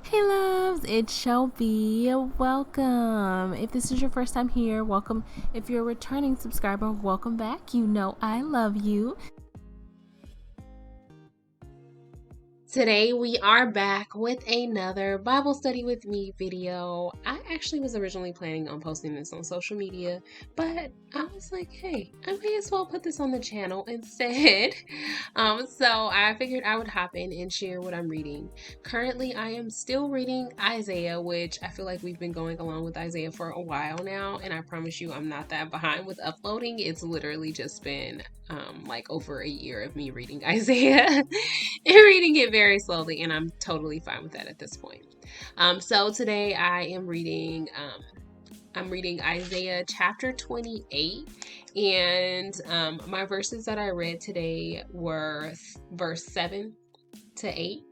Hey loves, it's Shelby. Welcome. If this is your first time here, welcome. If you're a returning subscriber, welcome back. You know I love you. Today we are back with another Bible study with me video. I actually was originally planning on posting this on social media, but I was like, hey, I may as well put this on the channel instead. So I figured I would hop in and share what I'm reading. Currently, I am still reading Isaiah, which I feel like we've been going along with Isaiah for a while now, and I promise you I'm not that behind with uploading. It's literally just been like over a year of me reading Isaiah and reading it very slowly, and I'm totally fine with that at this point. So today I am reading I'm reading Isaiah chapter 28, and my verses that I read today were verse 7 to 8.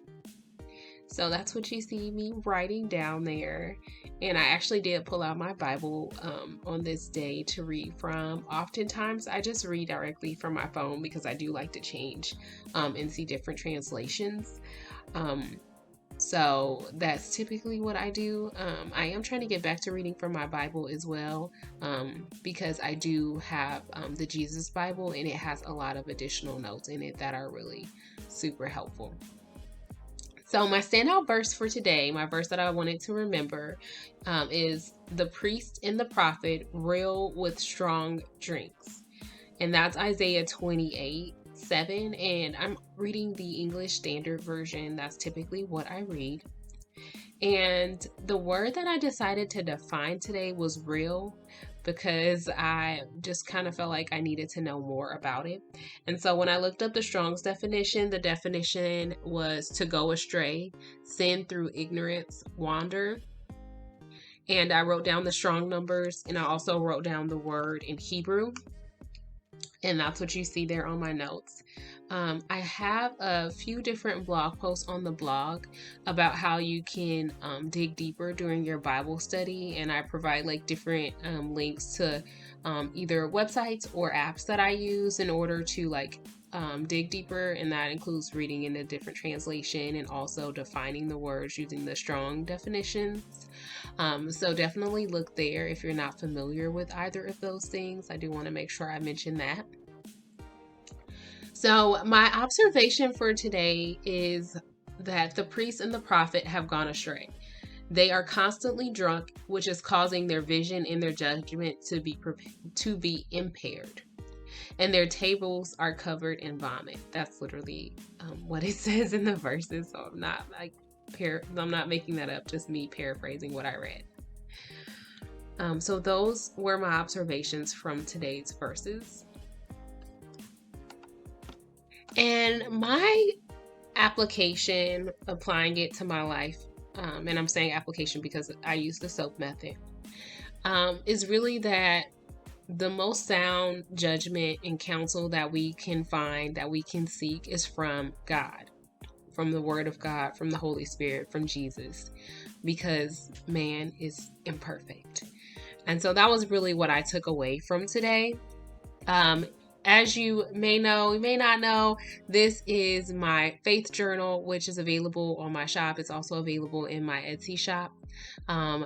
So that's what you see me writing down there. And I actually did pull out my Bible on this day to read from. Oftentimes I just read directly from my phone because I do like to change and see different translations. So that's typically what I do. I am trying to get back to reading from my Bible as well, because I do have the Jesus Bible, and it has a lot of additional notes in it that are really super helpful. So my standout verse for today, my verse that I wanted to remember, is the priest and the prophet reel with strong drinks. And that's Isaiah 28:7. And I'm reading the English Standard Version. That's typically what I read. And the word that I decided to define today was real, because I just kind of felt like I needed to know more about it. And so when I looked up the Strong's definition, the definition was to go astray, sin through ignorance, wander. And I wrote down the Strong numbers, and I also wrote down the word in Hebrew. And that's what you see there on my notes. I have a few different blog posts on the blog about how you can dig deeper during your Bible study, and I provide like different links to either websites or apps that I use in order to dig deeper, and that includes reading in a different translation and also defining the words using the Strong definitions. So definitely look there if you're not familiar with either of those things. I do want to make sure I mention that. So my observation for today is that the priest and the prophet have gone astray. They are constantly drunk, which is causing their vision and their judgment to be impaired. And their tables are covered in vomit. That's literally what it says in the verses. So I'm not making that up, just me paraphrasing what I read. So those were my observations from today's verses. And my application, applying it to my life, and I'm saying application because I use the SOAP method, is really that the most sound judgment and counsel that we can find, that we can seek, is from God, from the Word of God, from the Holy Spirit, from Jesus, because man is imperfect. And so that was really what I took away from today. As you may know, you may not know, this is my faith journal, which is available on my shop. It's also available in my Etsy shop.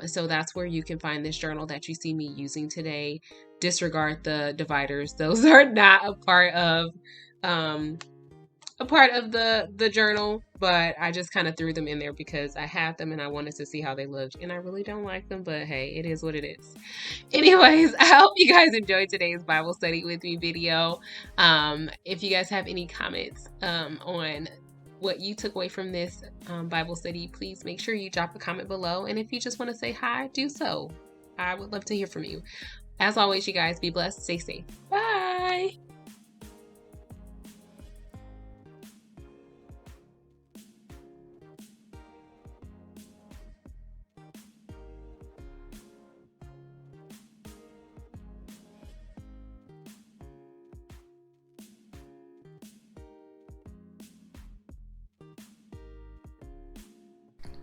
So that's where you can find this journal that you see me using today. Disregard the dividers. Those are not a part of the journal, but I just kind of threw them in there because I had them and I wanted to see how they looked, and I really don't like them, but hey, it is what it is. Anyways, I hope you guys enjoyed today's Bible study with me video. If you guys have any comments on what you took away from this Bible study, please make sure you drop a comment below, and if you just want to say hi, do so. I would love to hear from you. As always, you guys, be blessed, stay safe. Bye.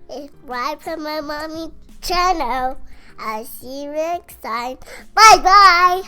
Subscribe to my mommy channel. I'll see you next time. Bye bye.